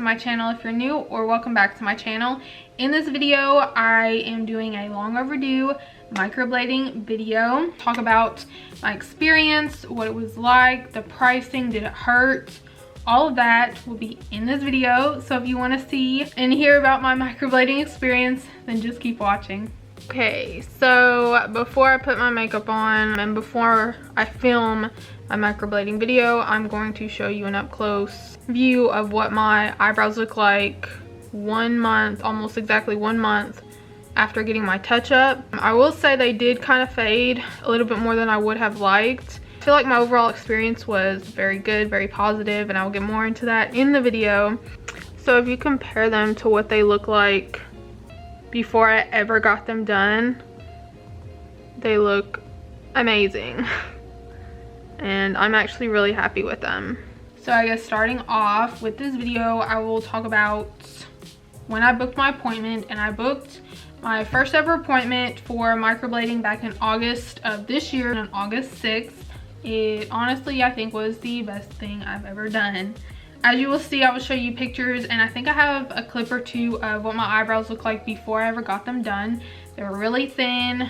my channel if you're new, or welcome back to my channel. In this video, I am doing a long overdue microblading video. Talk about my experience, what it was like, the pricing, did it hurt? All of that will be in this video. So if you want to see and hear about my microblading experience, then just keep watching. Okay, so before I put my makeup on and before I film my microblading video, I'm going to show you an up close view of what my eyebrows look like 1 month, almost exactly 1 month after getting my touch up. I will say they did kind of fade a little bit more than I would have liked. I feel like my overall experience was very good, very positive, and I will get more into that in the video. So if you compare them to what they look like before I ever got them done, they look amazing. And I'm actually really happy with them. So I guess starting off with this video, I will talk about when I booked my appointment. And I booked my first ever appointment for microblading back in August of this year, on August 6th. It honestly, I think, was the best thing I've ever done. As you will see, I will show you pictures, and I think I have a clip or two of what my eyebrows look like before I ever got them done. They were really thin,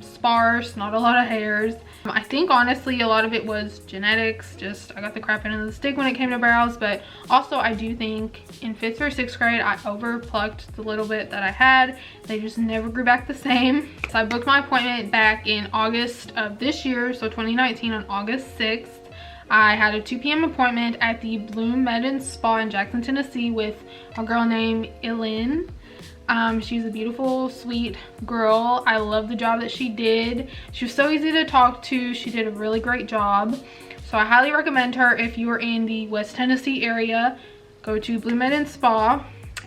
sparse, not a lot of hairs. I think honestly a lot of it was genetics, just I got the crap end of the stick when it came to brows, but also I do think in 5th or 6th grade I over plucked the little bit that I had. They just never grew back the same. So I booked my appointment back in August of this year, so 2019, on August 6th. I had a 2 p.m. appointment at the Bloom Med & Spa in Jackson, Tennessee with a girl named Elin. She's a beautiful, sweet girl. I love the job that she did. She was so easy to talk to. She did a really great job. So I highly recommend her if you are in the West Tennessee area. Go to Bloom Med & Spa,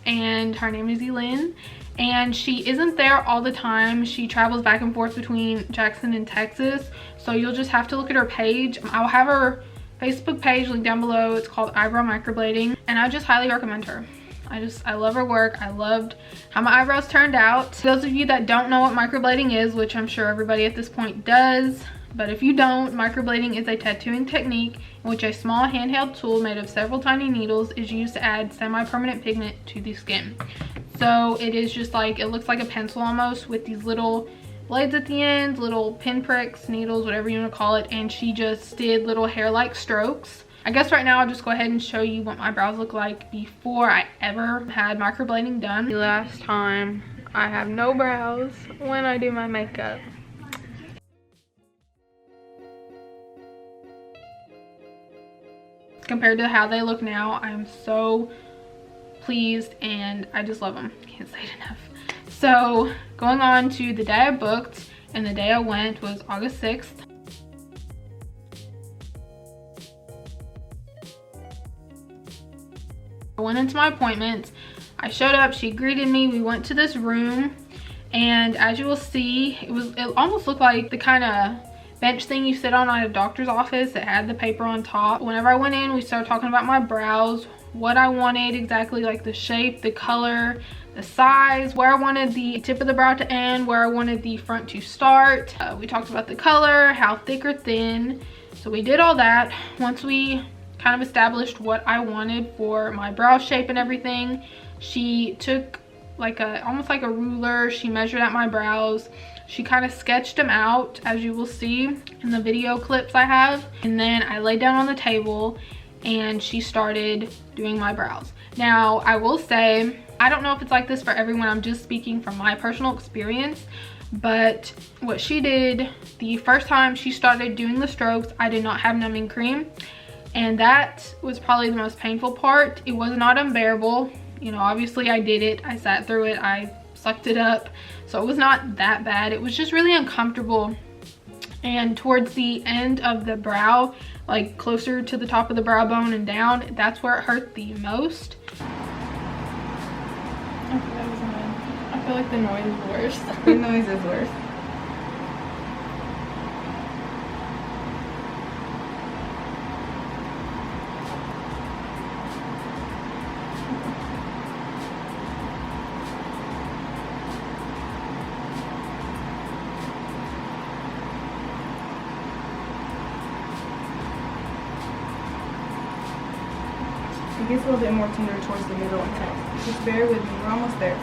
and her name is Elin. And she isn't there all the time. She travels back and forth between Jackson and Texas. So you'll just have to look at her page. I'll have her Facebook page linked down below. It's called Eyebrow Microblading, and I just highly recommend her. I love her work. I loved how my eyebrows turned out. Those of you that don't know what microblading is, which I'm sure everybody at this point does, but if you don't, microblading is a tattooing technique in which a small handheld tool made of several tiny needles is used to add semi-permanent pigment to the skin. So it is just like, it looks like a pencil almost, with these little blades at the end, little pinpricks, needles, whatever you want to call it, and she just did little hair-like strokes. I guess right now I'll just go ahead and show you what my brows look like before I ever had microblading done. The last time I have no brows when I do my makeup. Compared to how they look now, I am so pleased and I just love them. Can't say it enough. So going on to the day I booked, and the day I went was August 6th. I went into my appointment. I showed up, she greeted me, we went to this room, and as you will see, it almost looked like the kind of bench thing you sit on at a doctor's office that had the paper on top. Whenever I went in, we started talking about my brows, what I wanted exactly, like the shape, the color, the size, where I wanted the tip of the brow to end, where I wanted the front to start. We talked about the color, how thick or thin. So we did all that. Once we kind of established what I wanted for my brow shape and everything, she took like almost like a ruler. She measured out my brows. She kind of sketched them out, as you will see in the video clips I have. And then I laid down on the table and she started doing my brows. Now, I will say, I don't know if it's like this for everyone. I'm just speaking from my personal experience. But what she did, the first time she started doing the strokes, I did not have numbing cream. And that was probably the most painful part. It was not unbearable. You know, obviously I did it. I sat through it. I sucked it up. So it was not that bad. It was just really uncomfortable. And towards the end of the brow, like closer to the top of the brow bone and down, that's where it hurt the most. Okay, that was annoying. I feel like the noise is worse. The noise is worse. It gets a little bit more tender towards the middle and top. Just bear with me. We're almost there.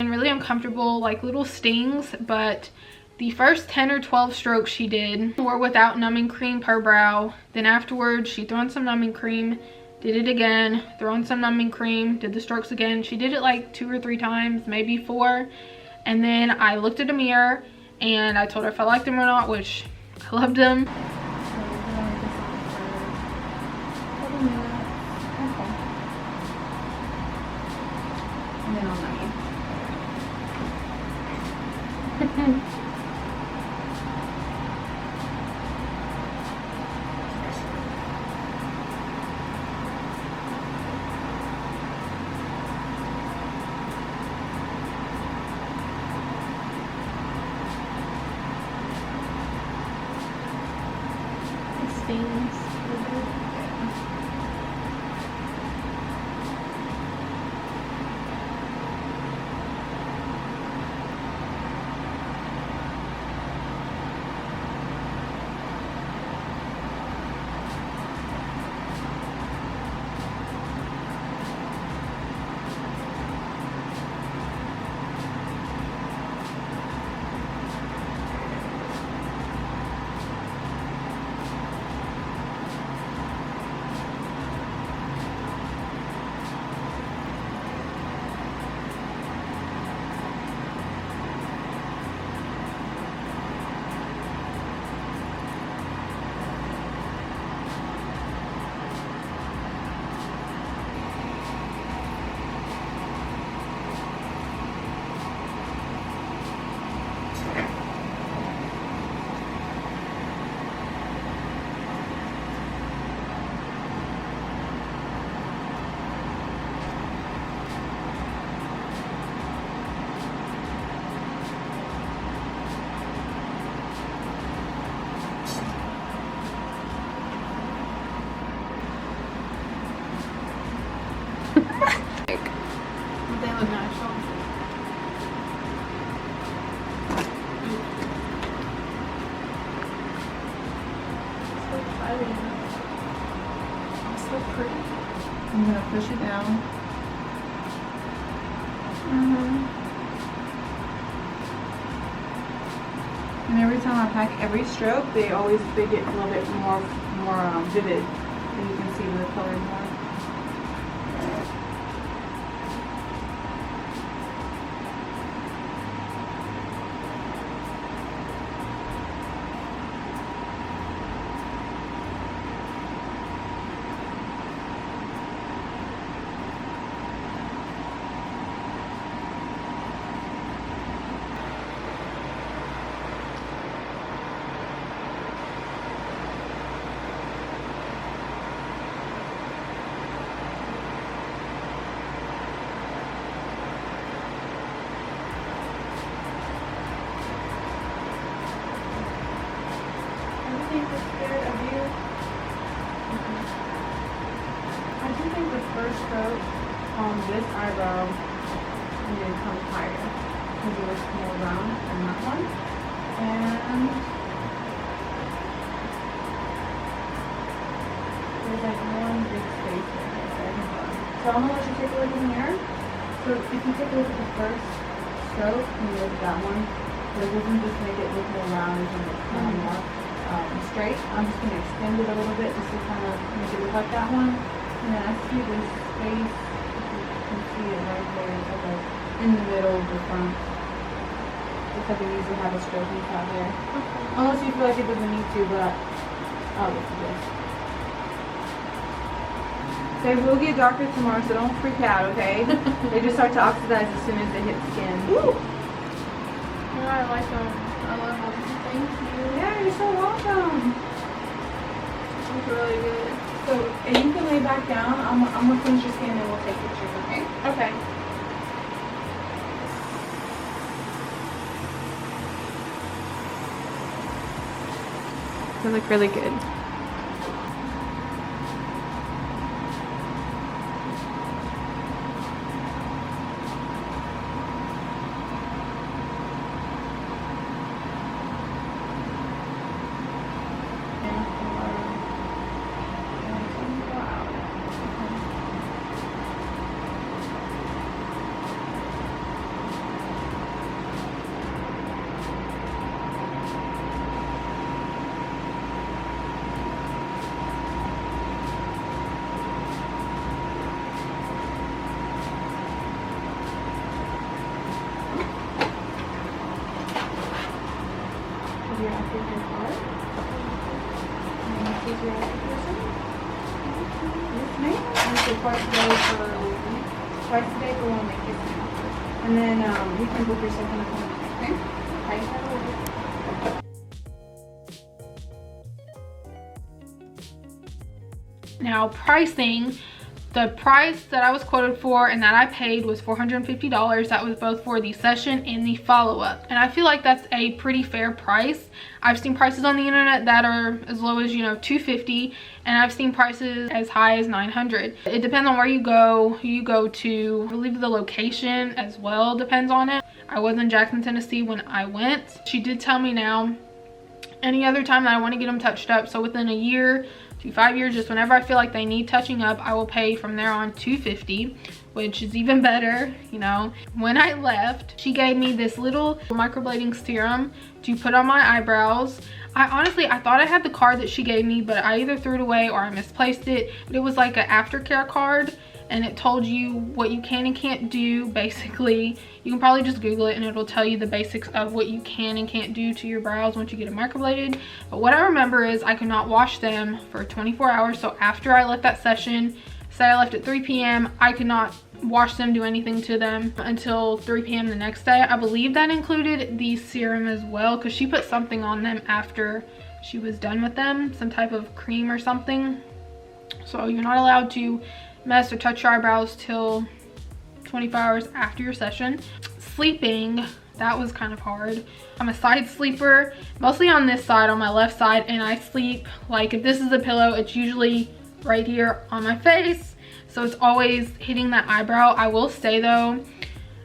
And really uncomfortable, like little stings, but the first 10 or 12 strokes she did were without numbing cream per brow. Then afterwards she threw on some numbing cream, did it again, threw on some numbing cream, did the strokes again. She did it like 2 or 3 times, maybe 4. And then I looked at a mirror and I told her if I liked them or not, which I loved them. And then on that. It stings. They look nice. So exciting. So pretty. I'm gonna push it down. And every time I pack every stroke, they get a little bit more vivid, and you can see the color more. I do think the first stroke on this eyebrow needed to come higher because it was more round than that one. And there's like one big space there. So I'm gonna let you take a look in the mirror. So if you take a look at the first stroke and you look at that one, so it doesn't just make it look more round and kind of more straight. I'm just going to extend it a little bit just to kind of make it look like that one. And then I see this space, you can see it right there, like in the middle of the front. Because I usually have a stroke inside there. Okay. Unless you feel like it doesn't need to, but I'll look at this. They will get darker tomorrow, so don't freak out, okay? They just start to oxidize as soon as they hit skin. Woo! Yeah, I like them. I love them. Thank you. Yeah, you're so welcome. looks really good. So, and you can lay back down. I'm gonna finish your skin and we'll take pictures, okay? Okay. They look really good. Your Aftercare card. And this is your application. Yes, ma'am. And so twice a day for 1 week. Yes, ma'am. And then we can book your second appointment. Okay. Now pricing, the price that I was quoted for and that I paid was $450. That was both for the session and the follow-up. And I feel like that's a pretty fair price. I've seen prices on the internet that are as low as, you know, $250, and I've seen prices as high as $900. It depends on where you go, who you go to. I believe the location as well depends on it. I was in Jackson, Tennessee when I went. She did tell me now any other time that I want to get them touched up, so within a year to 5 years, just whenever I feel like they need touching up, I will pay from there on $250, which is even better, you know. When I left, she gave me this little microblading serum to put on my eyebrows. I thought I had the card that she gave me, but I either threw it away or I misplaced it. But it was like an Aftercare card, and it told you what you can and can't do. Basically, you can probably just Google it and it'll tell you the basics of what you can and can't do to your brows once you get it microbladed. But what I remember is I could not wash them for 24 hours. So after I left that session, say I left at 3 p.m, I could not wash them, do anything to them until 3 p.m. the next day. I believe that included the serum as well, because she put something on them after she was done with them, some type of cream or something. So you're not allowed to mess or touch your eyebrows till 24 hours after your session. Sleeping, that was kind of hard. I'm a side sleeper, mostly on this side, on my left side, and I sleep like, if this is a pillow, it's usually right here on my face, so it's always hitting that eyebrow. I will say though,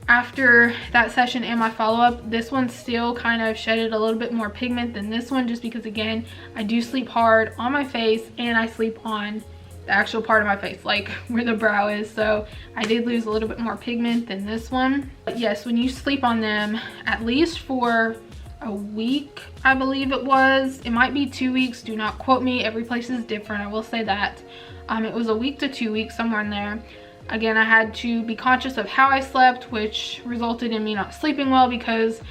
after that session and my follow-up, this one still kind of shedded a little bit more pigment than this one, just because again, I do sleep hard on my face and I sleep on the actual part of my face, like where the brow is, so I did lose a little bit more pigment than this one. But yes, when you sleep on them, at least for a week, I believe it was, it might be 2 weeks, do not quote me, every place is different, I will say that. It was a week to 2 weeks, somewhere in there. Again, I had to be conscious of how I slept, which resulted in me not sleeping well because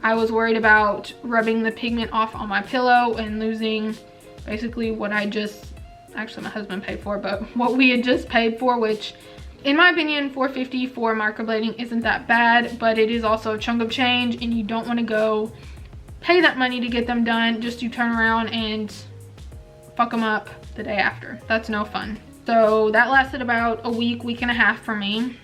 I was worried about rubbing the pigment off on my pillow and losing basically what I just, actually my husband paid for, but what we had just paid for, which in my opinion, $450 for microblading isn't that bad, but it is also a chunk of change, and you don't want to go pay that money to get them done just to turn around and fuck them up the day after. That's no fun. So that lasted about a week, week and a half for me.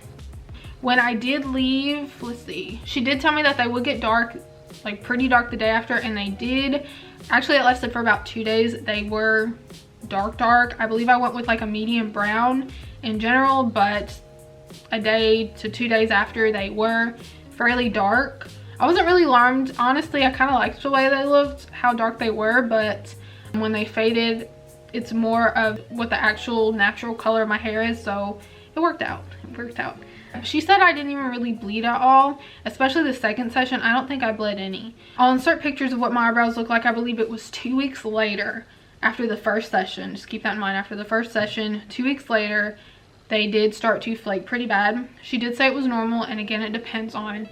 When I did leave, let's see, she did tell me that they would get dark, like pretty dark the day after, and they did. Actually, it lasted for about 2 days. They were dark. I believe I went with like a medium brown in general, but a day to 2 days after, they were fairly dark. I wasn't really alarmed, honestly. I kind of liked the way they looked, how dark they were, but when they faded, it's more of what the actual natural color of my hair is, so it worked out. She said I didn't even really bleed at all, especially the second session. I don't think I bled any. I'll insert pictures of what my eyebrows look like. I believe it was 2 weeks later after the first session. Just keep that in mind. After the first session, 2 weeks later, they did start to flake pretty bad. She did say it was normal, and again, it depends on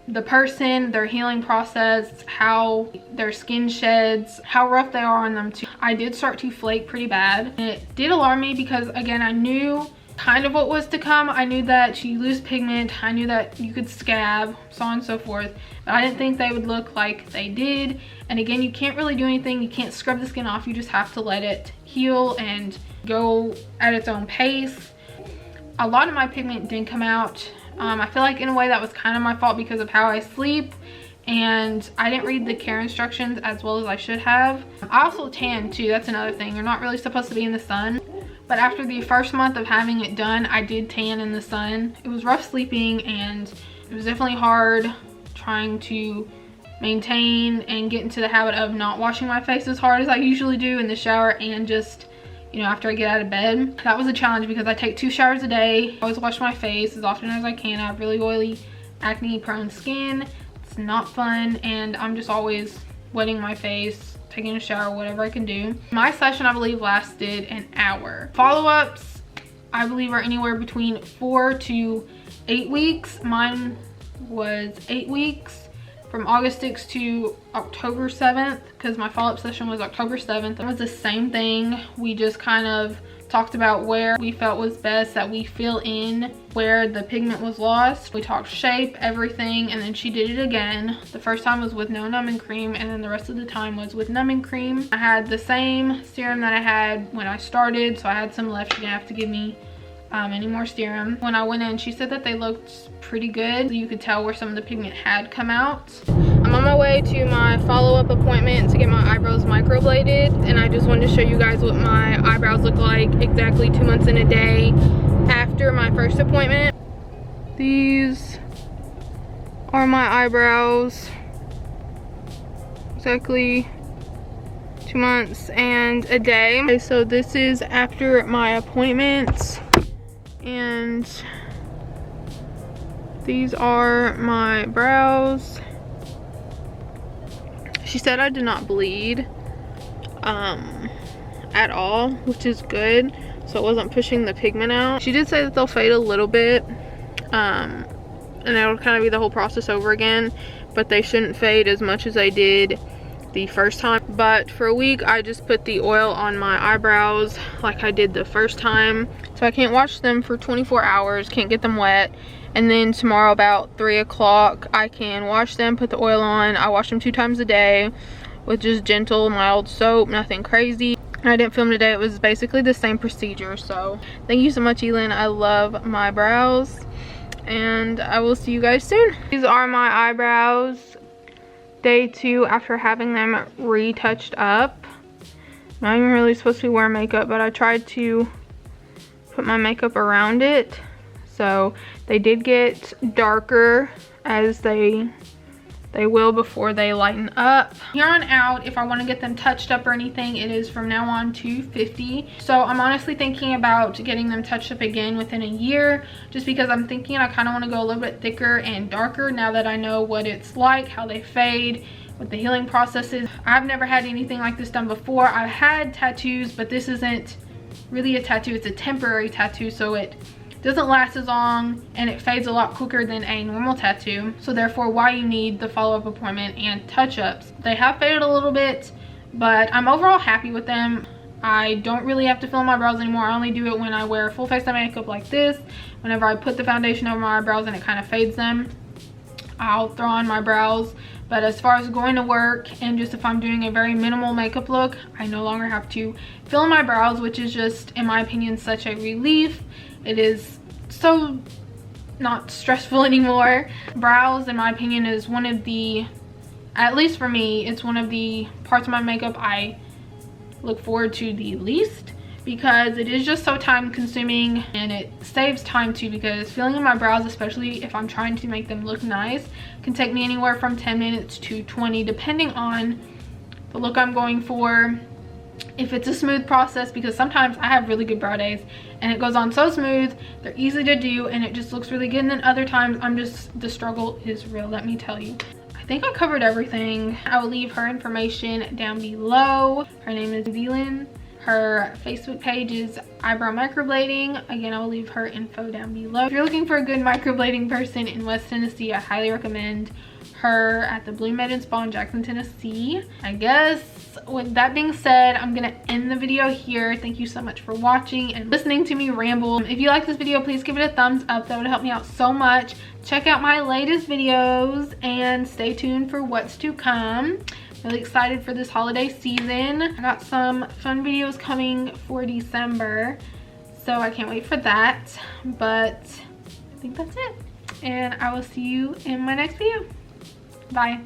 the person, their healing process, how their skin sheds, how rough they are on them too. I did start to flake pretty bad, and it did alarm me because again, I knew kind of what was to come. I knew that you lose pigment, I knew that you could scab, so on and so forth, but I didn't think they would look like they did. And again, you can't really do anything. You can't scrub the skin off, you just have to let it heal and go at its own pace. A lot of my pigment didn't come out. I feel like in a way that was kind of my fault because of how I sleep, and I didn't read the care instructions as well as I should have. I also tan too, that's another thing. You're not really supposed to be in the sun, but after the first month of having it done, I did tan in the sun. It was rough sleeping, and it was definitely hard trying to maintain and get into the habit of not washing my face as hard as I usually do in the shower, and just, you know, after I get out of bed. That was a challenge because I take 2 showers a day. I always wash my face as often as I can. I have really oily, acne prone skin. It's not fun, and I'm just always wetting my face, taking a shower, whatever I can do. My session, I believe, lasted an hour. Follow-ups, I believe, are anywhere between 4 to 8 weeks. Mine was 8 weeks, from August 6th to October 7th, because my follow-up session was October 7th. It was the same thing. We just kind of talked about where we felt was best that we fill in where the pigment was lost. We talked shape, everything, and then she did it again. The first time was with no numbing cream, and then the rest of the time was with numbing cream. I had the same serum that I had when I started, so I had some left. She didn't have to give me any more serum. When I went in, she said that they looked pretty good. You could tell where some of the pigment had come out. I'm on my way to my follow-up appointment to get my eyebrows microbladed, and I just wanted to show you guys what my eyebrows look like exactly 2 months and a day after my first appointment. These are my eyebrows exactly 2 months and a day. Okay, so this is after my appointment, and these are my brows. She said I did not bleed at all, which is good, so it wasn't pushing the pigment out. She did say that they'll fade a little bit, and it'll kind of be the whole process over again, but they shouldn't fade as much as they did the first time. But for a week, I just put the oil on my eyebrows like I did the first time, so I can't wash them for 24 hours, can't get them wet. And then tomorrow about 3 o'clock, I can wash them, put the oil on. I wash them 2 times a day with just gentle, mild soap, nothing crazy. I didn't film today. It was basically the same procedure. So thank you so much, Elin. I love my brows, and I will see you guys soon. These are my eyebrows day 2 after having them retouched up. Not even really supposed to be wearing makeup, but I tried to put my makeup around it. So they did get darker, as they will before they lighten up. Here on out, if I want to get them touched up or anything, it is from now on $250. So I'm honestly thinking about getting them touched up again within a year, just because I'm thinking I kind of want to go a little bit thicker and darker now that I know what it's like, how they fade, what the healing process is. I've never had anything like this done before. I've had tattoos, but this isn't really a tattoo. It's a temporary tattoo, so it doesn't last as long and it fades a lot quicker than a normal tattoo. So therefore, why you need the follow-up appointment and touch-ups. They have faded a little bit, but I'm overall happy with them. I don't really have to fill in my brows anymore. I only do it when I wear full face of makeup like this. Whenever I put the foundation over my eyebrows and it kind of fades them, I'll throw on my brows. But as far as going to work and just if I'm doing a very minimal makeup look, I no longer have to fill in my brows, which is just, in my opinion, such a relief. It is so not stressful anymore. Brows, in my opinion, is one of the, at least for me, it's one of the parts of my makeup I look forward to the least, because it is just so time consuming, and it saves time too, because filling in my brows, especially if I'm trying to make them look nice, can take me anywhere from 10 minutes to 20 depending on the look I'm going for. If it's a smooth process, because sometimes I have really good brow days and it goes on so smooth, they're easy to do and it just looks really good, and then other times the struggle is real, let me tell you. I think I covered everything. I will leave her information down below. Her name is Elin. Her Facebook page is Eyebrow Microblading. Again, I will leave her info down below. If you're looking for a good microblading person in West Tennessee, I highly recommend her at the Blue Maiden Spa in Jackson, Tennessee. I guess with that being said, I'm gonna end the video here. Thank you so much for watching and listening to me ramble. If you like this video, please give it a thumbs up. That would help me out so much. Check out my latest videos and stay tuned for what's to come. Really excited for this holiday season. I got some fun videos coming for December, so I can't wait for that. But I think that's it. And I will see you in my next video. Bye.